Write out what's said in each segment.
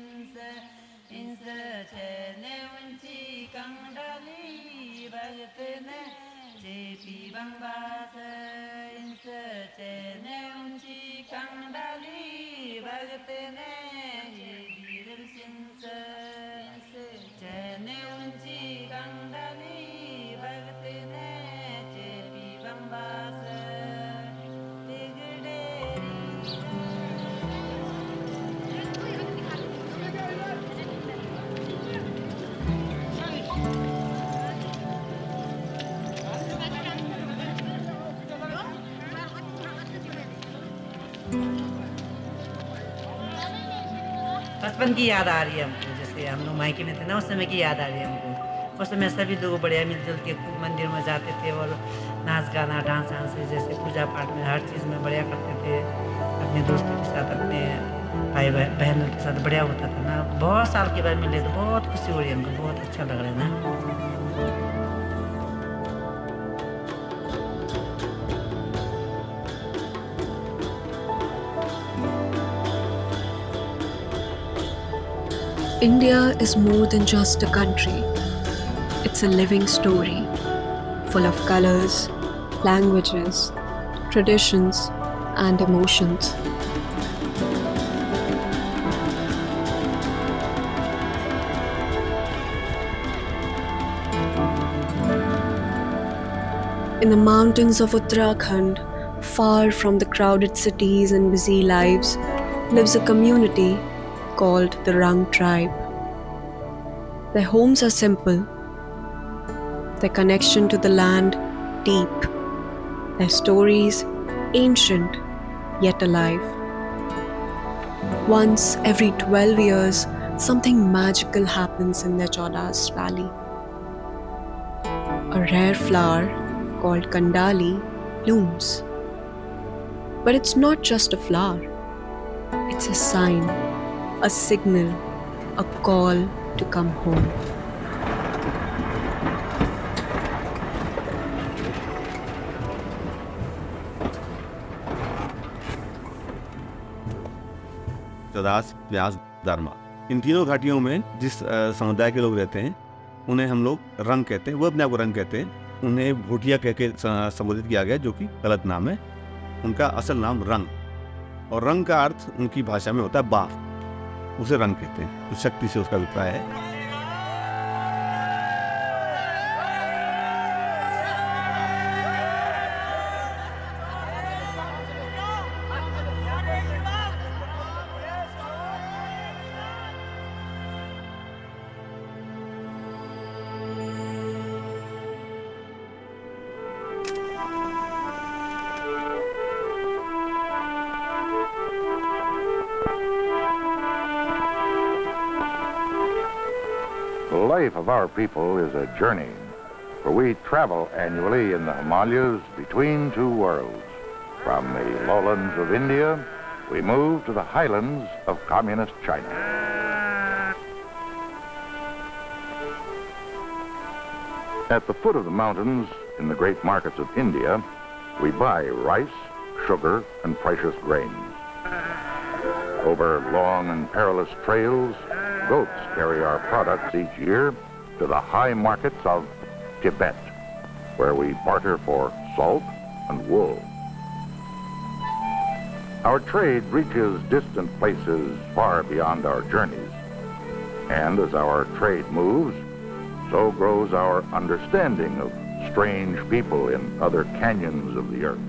इंस चेने उंची कंडली भगत ने चेपी बंबास इंस चेने उंची कंडली भगत ने धीर सिंस चेने उंची कंडली भगत ने चेपी बंबास बचपन की याद आ रही है हमको, जैसे हम लोग मायके में थे ना, उस समय की याद आ रही है हमको। उस समय सभी लोग बढ़िया मिलजुल के खूब मंदिर में जाते थे और नाच गाना डांस वांस जैसे पूजा पाठ में हर चीज़ में बढ़िया करते थे। अपने दोस्तों के साथ, अपने भाई बहनों के साथ बढ़िया होता था ना। बहुत साल के बाद मिले तो बहुत खुशी हो रही है हमको, बहुत अच्छा लग रहा है ना। India is more than just a country. It's a living story, full of colors, languages, traditions, and emotions. In the mountains of Uttarakhand, far from the crowded cities and busy lives, lives a community called the Rang tribe. Their homes are simple, their connection to the land deep, their stories ancient yet alive. Once every 12 years, something magical happens in their Chodas valley. A rare flower called Kandali blooms. But it's not just a flower, it's a sign, a signal, a call to come home. चौदास, व्यास, दरमा, इन तीनों घाटियों में जिस समुदाय के लोग रहते हैं उन्हें हम लोग रंग कहते हैं। वो अपने आप को रंग कहते हैं। उन्हें भूटिया कह के संबोधित किया गया, जो कि गलत नाम है। उनका असल नाम रंग, और रंग का अर्थ उनकी भाषा में होता है बाप। उसे रंग कहते हैं। तो शक्ति से उसका अभिप्राय है। The life of our people is a journey, for we travel annually in the Himalayas between two worlds. From the lowlands of India, we move to the highlands of communist China. At the foot of the mountains, in the great markets of India, we buy rice, sugar, and precious grains. Over long and perilous trails, goats carry our products each year to the high markets of Tibet, where we barter for salt and wool. Our trade reaches distant places far beyond our journeys. And as our trade moves, so grows our understanding of strange people in other canyons of the earth.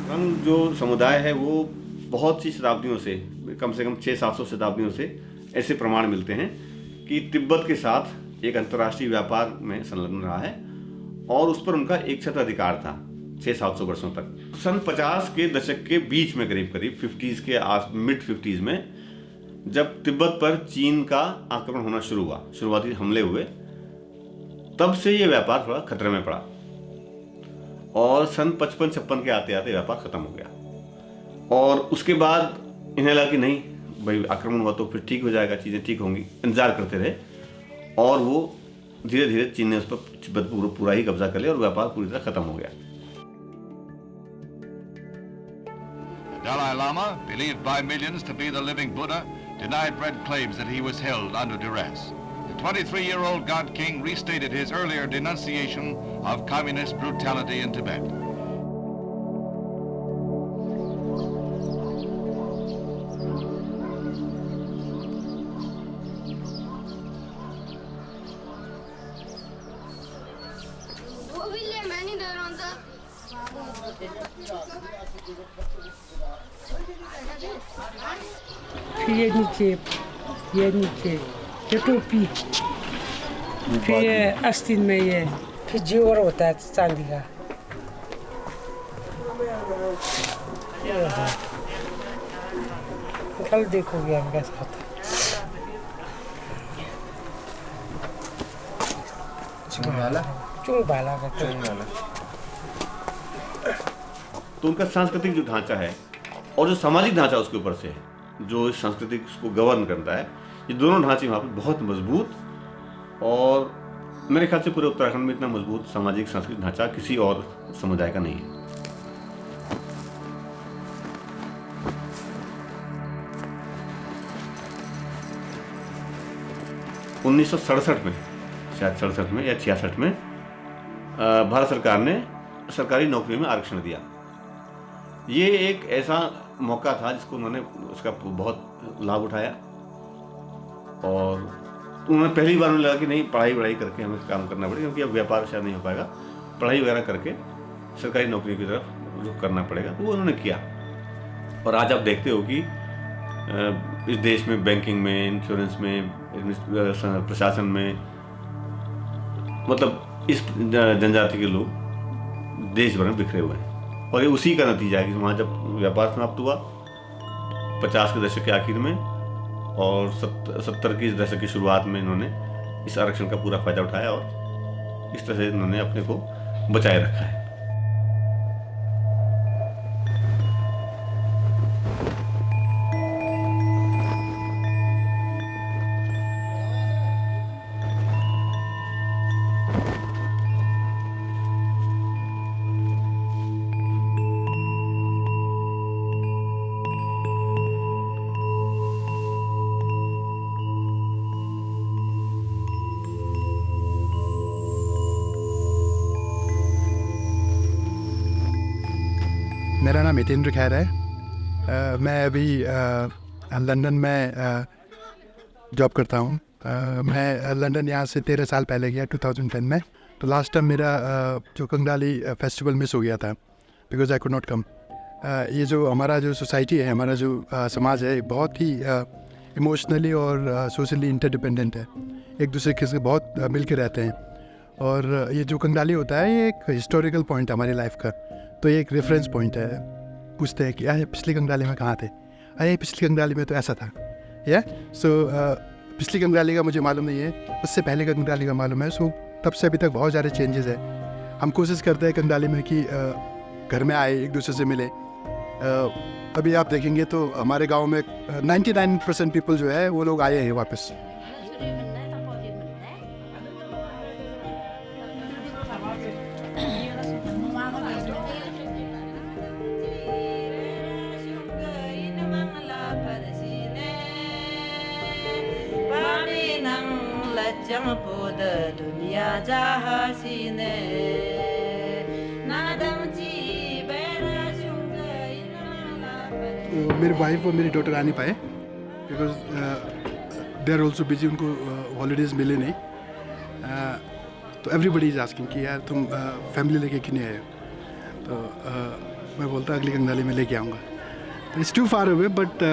रंग जो समुदाय है वो बहुत सी शताब्दियों से, कम 600-700 शताब्दियों से ऐसे प्रमाण मिलते हैं कि तिब्बत के साथ एक अंतर्राष्ट्रीय व्यापार में संलग्न रहा है और उस पर उनका एक छत्र अधिकार था 600-700 वर्षों तक। सन 50 के दशक के बीच में करीब 50s के मिड 50s में जब तिब्बत पर चीन का आक्रमण होना शुरू हुआ, शुरुआती हमले हुए, तब से ये व्यापार थोड़ा खतरे में पड़ा और सन 55-56 के आते आते व्यापार खत्म हो गया। और उसके बाद इन्हें लगा कि नहीं भाई, आक्रमण हुआ तो फिर ठीक हो जाएगा, चीज़ें ठीक होंगी, इंतजार करते रहे और वो धीरे धीरे चीन ने उस पर पूरा ही कब्जा कर लिया और व्यापार पूरी तरह खत्म हो गया। Dalai Lama, believed by millions to be the living Buddha, denied Red claims that he was held under duress. The 23-year-old God King restated his earlier denunciation of communist brutality in Tibet. फिर ये नीचे ये टोपी, फिर ये आस्तीन में ये, फिर जेवर होता है चांदी का। कल देखोगे हम कैसा होता है। चुंगबाला का तो उनका सांस्कृतिक जो ढांचा है और जो सामाजिक ढांचा उसके ऊपर से है, जो इस संस्कृति को गवर्न करता है, ये दोनों ढांचे वहाँ पर बहुत मजबूत, और मेरे ख्याल से पूरे उत्तराखंड में इतना मजबूत सामाजिक सांस्कृतिक ढांचा किसी और समुदाय का नहीं है। उन्नीस सौ 67 में, शायद 67 में या 66 में भारत सरकार ने सरकारी नौकरी में आरक्षण दिया। ये एक ऐसा मौका था जिसको उन्होंने उसका बहुत लाभ उठाया, और उन्होंने पहली बार उन्हें लगा कि नहीं, पढ़ाई करके हमें काम करना पड़ेगा, क्योंकि अब व्यापार शायद नहीं हो पाएगा, पढ़ाई वगैरह करके सरकारी नौकरी की तरफ रुख करना पड़ेगा। तो वो उन्होंने किया, और आज आप देखते हो कि इस देश में बैंकिंग में, इंश्योरेंस में, प्रशासन में, मतलब इस जनजाति के लोग देश भर में बिखरे हुए हैं। और ये उसी का नतीजा है कि वहाँ जब व्यापार समाप्त हुआ 50 के दशक के आखिर में, और 70 के दशक की शुरुआत में इन्होंने इस आरक्षण का पूरा फायदा उठाया, और इस तरह से इन्होंने अपने को बचाए रखा है। मेरा नाम हितेंद्र खैर है। मैं अभी लंदन में जॉब करता हूँ। मैं लंदन यहाँ से 13 साल पहले गया 2010 में। तो लास्ट टाइम मेरा जो कंगडाली फेस्टिवल मिस हो गया था, because I could not come. ये जो हमारा जो सोसाइटी है, हमारा जो समाज है, बहुत ही इमोशनली और सोशली इंटरडिपेंडेंट है, एक दूसरे के से बहुत मिल के रहते हैं। और ये जो कंगडाली होता है, ये एक हिस्टोरिकल पॉइंट है हमारी लाइफ का। तो ये एक रेफरेंस पॉइंट है। पूछते हैं कि अरे पिछली कंगडाली में कहाँ थे, अरे पिछली कंगडाली में तो ऐसा था। सो पिछली कंगडाली का मुझे मालूम नहीं है, उससे पहले कंगडाली का मालूम है। सो तब से अभी तक बहुत सारे चेंजेस है। हम कोशिश करते हैं कंगडाली में कि घर में आए, एक दूसरे से मिले। अभी आप देखेंगे तो हमारे गांव में 99% पीपल जो है वो लोग आए हैं वापस। मेरी वाइफ और मेरी डॉटर आ नहीं पाए, because they are also busy, उनको हॉलीडेज मिले नहीं। तो एवरीबडी इज आस्किंग कि यार तुम फैमिली लेके क्यों नहीं आए। तो मैं बोलता अगली कंगडाली में लेके आऊँगा। तो it's too far away, but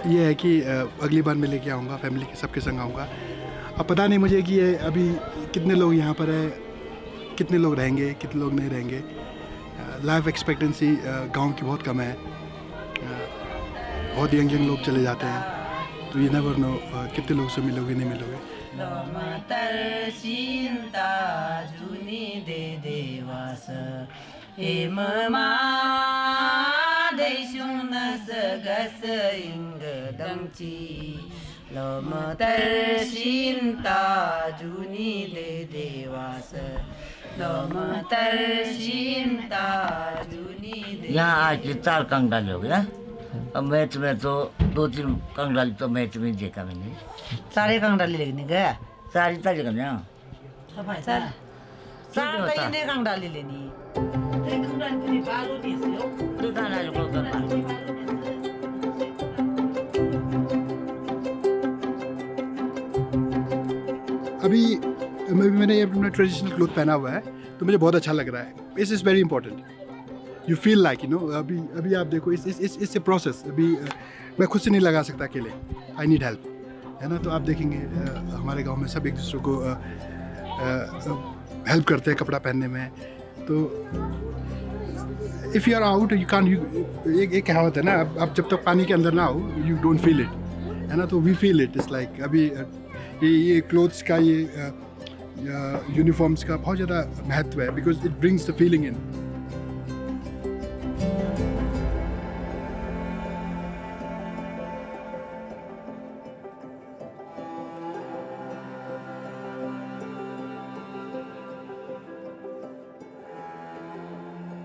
ये है कि अगली बार मैं लेके आऊँगा, फैमिली के सबके संग आऊँगा। अब पता नहीं मुझे कि ये अभी कितने लोग यहाँ पर है, कितने लोग रहेंगे, कितने लोग नहीं रहेंगे। लाइफ एक्सपेक्टेंसी गांव की बहुत कम है, बहुत यंग लोग चले जाते हैं। तो ये नेवर नो कितने लोग से मिलोगे नहीं मिलोगे। Lo matar shinta juni de यहाँ आज के 4 कंगडाली हो गया। अब मैच में तो 2-3 कंगडाली तो मैच में देखा मैंने। सारे कंगडाली लेने गया सारी तारीख में यहाँ सर सार त यिनै कंगडाली लेनी कंगडाली पनि बालो दियो दुकानहरू को कर अभी मैंने ये अपना ट्रेडिशनल क्लोथ पहना हुआ है तो मुझे बहुत अच्छा लग रहा है। इस is very important. You feel like you know अभी आप देखो इस ए प्रोसेस। अभी मैं खुद से नहीं लगा सकता अकेले, आई नीड हेल्प, है ना। तो आप देखेंगे हमारे गांव में सब एक दूसरे को हेल्प करते हैं कपड़ा पहनने में। तो if you are out you can एक कहावत है ना, आप जब तक पानी के अंदर ना हो यू डोंट फील इट, है ना। तो we feel it. It's like अभी ये क्लोथ्स का ये यूनिफॉर्म्स का बहुत ज़्यादा महत्व है because it brings the feeling in.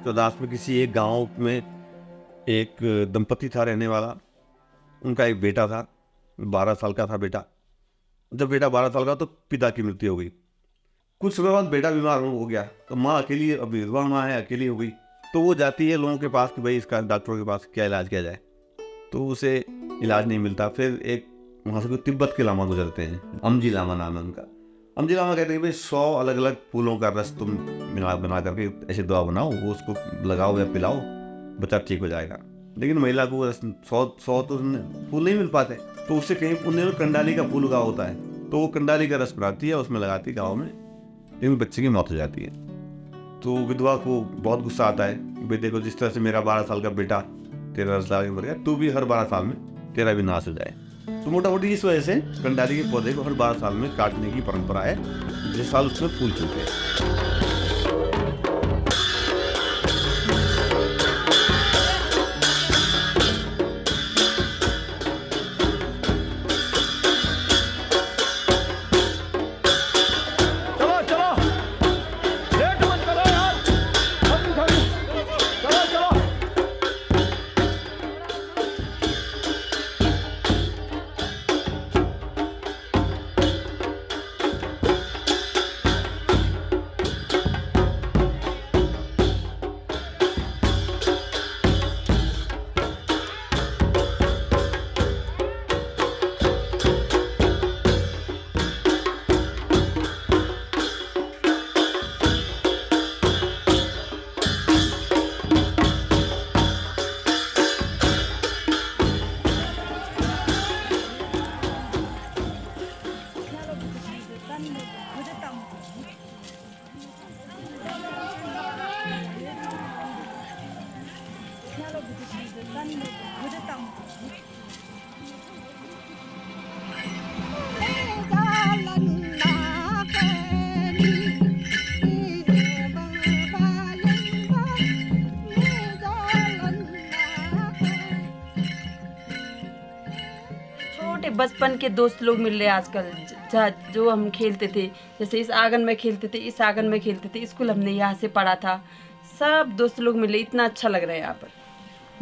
Chaudas में किसी एक गांव में एक दंपति था रहने वाला। उनका एक बेटा था, 12 साल का था बेटा। जब बेटा 12 साल का तो पिता की मृत्यु हो गई। कुछ समय बाद बेटा बीमार हो गया तो माँ अकेली, अब विधवा माँ है, अकेली हो गई। तो वो जाती है लोगों के पास कि भाई इसका डॉक्टरों के पास क्या इलाज किया जाए। तो उसे इलाज नहीं मिलता। फिर एक वहाँ से कोई तिब्बत के लामा गुजरते हैं, अमजी लामा नाम है उनका। अमजी लामा कहते हैं भाई 100 अलग अलग फूलों का रस तुम बना करके ऐसे दवा बनाओ, वो उसको लगाओ या पिलाओ, बच्चा ठीक हो जाएगा। लेकिन महिला को 100 तो फूल नहीं मिल पाते। तो उससे कहीं उन्हें कंडाली का फूल उगा होता है, तो वो कंडाली का रस बनाती है, उसमें लगाती है गाँव में, लेकिन बच्चे की मौत हो जाती है। तो विधवा को बहुत गुस्सा आता है कि भाई देखो, जिस तरह से मेरा 12 साल का बेटा तेरा रस लगा के मर गया, तू भी हर 12 साल में तेरा भी नाश हो जाए। तो मोटा मोटी इस वजह से कंडाली के पौधे को हर 12 साल में काटने की परंपरा है, जिस साल उसमें फूल खिलते हैं। बचपन के दोस्त लोग मिल रहे हैं आजकल। जो हम खेलते थे, जैसे इस आंगन में खेलते थे, इस आंगन में खेलते थे, स्कूल हमने यहाँ से पढ़ा था, सब दोस्त लोग मिल रहे। इतना अच्छा लग रहा है यहाँ पर,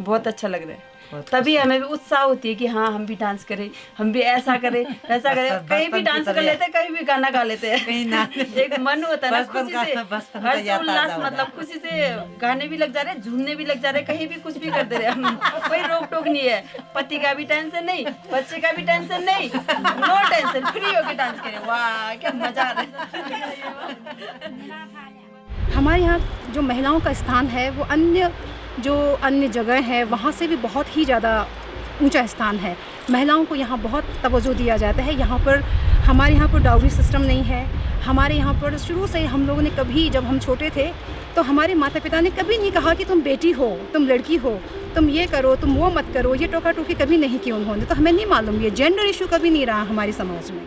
बहुत अच्छा लग रहा है। तभी हमें भी उत्साह होती है कि हाँ हम भी डांस करें, हम भी ऐसा करें ऐसा करें। कहीं भी डांस कर लेते हैं, कहीं भी गाना गा लेते हैं। एक मन होता है ना खुशी से, हर्ष उल्लास, मतलब खुशी से गाने भी लग जा रहे हैं, झूमने भी लग जा रहे हैं, कहीं भी कुछ भी कर दे रहे हैं। कोई रोक टोक नहीं है, पति का भी टेंशन नहीं, बच्चे का भी टेंशन नहीं, नो टेंशन, फ्री होके डांस करें। वाह क्या मजा आ रहा है। हमारे यहाँ जो महिलाओं का स्थान है वो अन्य जगह है वहाँ से भी बहुत ही ज़्यादा ऊंचा स्थान है। महिलाओं को यहाँ बहुत तवज्जो दिया जाता है। यहाँ पर हमारे यहाँ पर डाउरी सिस्टम नहीं है। हमारे यहाँ पर शुरू से हम लोगों ने कभी, जब हम छोटे थे तो हमारे माता पिता ने कभी नहीं कहा कि तुम बेटी हो, तुम लड़की हो, तुम ये करो, तुम वो मत करो, ये टोका टोकी कभी नहीं की उन्होंने। तो हमें नहीं मालूम, ये जेंडर इशू कभी नहीं रहा हमारे समाज में।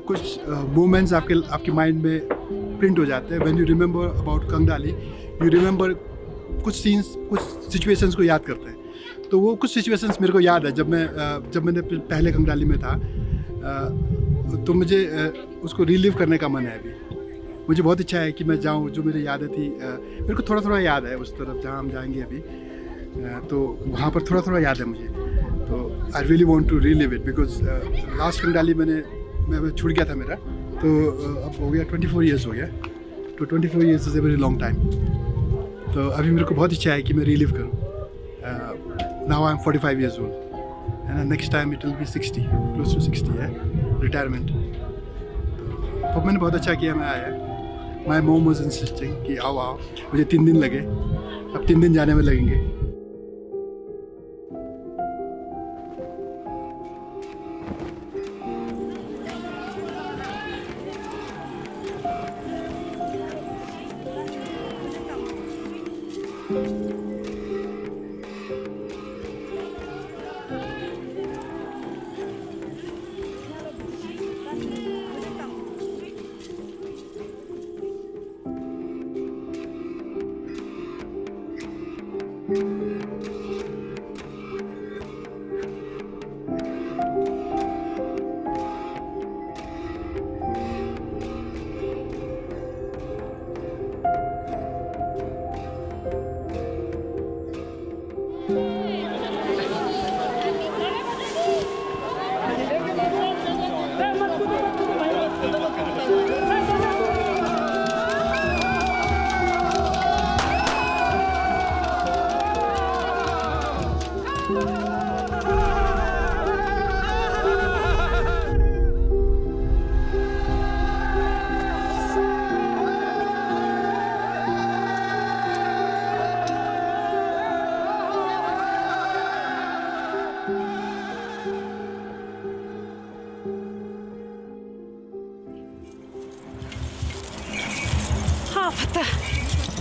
कुछ मोमेंट्स आपके माइंड में प्रिंट हो जाते हैं। When you remember about Kangdali, you remember कुछ सीन्स, कुछ सिचुएशंस को याद करते हैं। तो वो कुछ सिचुएशंस मेरे को याद है। जब मैंने पहले कंगडाली में था तो मुझे उसको रिलीव करने का मन है अभी। मुझे बहुत इच्छा है कि मैं जाऊँ, जो मेरी यादें थी मेरे को थोड़ा थोड़ा याद है उस तरफ जहाँ हम जाएंगे अभी, तो वहाँ पर थोड़ा थोड़ा याद है मुझे। तो I really want to relive it because last Kandali मैं छूट गया था मेरा, तो अब हो गया 24 ईयर्स हो गया, तो 24 years is a very long time. तो अभी मेरे को बहुत इच्छा है कि मैं रिलीव करूँ। Now I am 45 years old and next time it will be 60, close to 60 है रिटायरमेंट। तो मैंने बहुत अच्छा किया, मैं आया। माई मोम वाज इंसिस्टिंग कि आओ आओ, मुझे 3 दिन लगे, अब 3 दिन जाने में लगेंगे।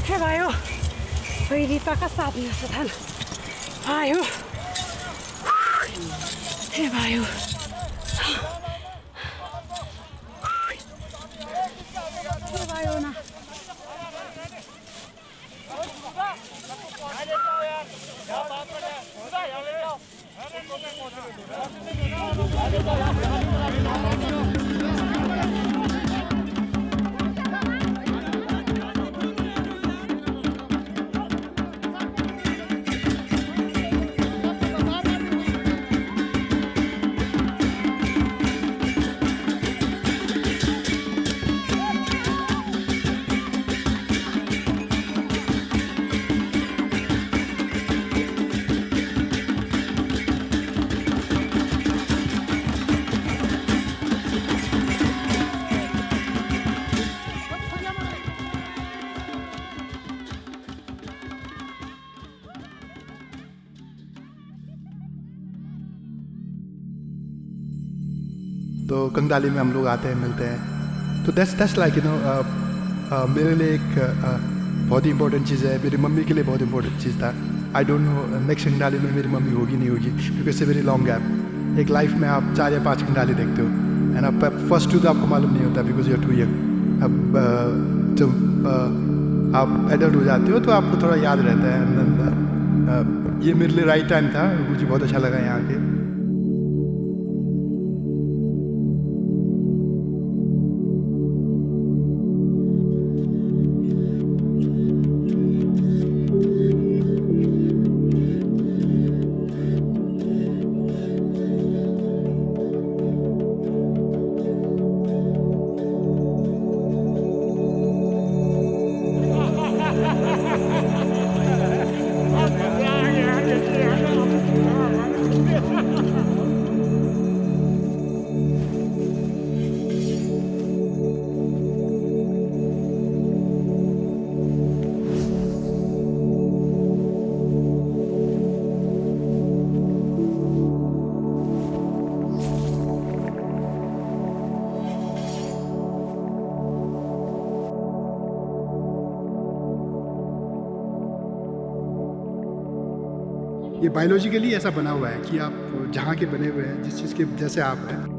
해봐요. 저희 바깥 나서 단 봐요. 해봐요. 해봐요 나. तो कंगदाली में हम लोग आते हैं, मिलते हैं। तो दैट्स लाइक यू नो मेरे लिए एक बहुत ही इंपॉर्टेंट चीज़ है, मेरी मम्मी के लिए बहुत इंपॉर्टेंट चीज़ था। आई डोंट नो नेक्स्ट कंगदाली में मेरी मम्मी होगी नहीं होगी, क्योंकि इससे वेरी लॉन्ग गैप। एक लाइफ में आप 4 या 5 कंगदाली देखते हो, एंड अब फर्स्ट 2 तो आपको मालूम नहीं होता because you are too young. अब जब आप एडल्ट हो जाते हो तो आपको थोड़ा याद रहता है। ये मेरे लिए राइट टाइम था, मुझे बहुत अच्छा लगा यहाँ के। ये बायोलॉजिकली ऐसा बना हुआ है कि आप जहाँ के बने हुए हैं, जिस चीज़ के जैसे आप हैं,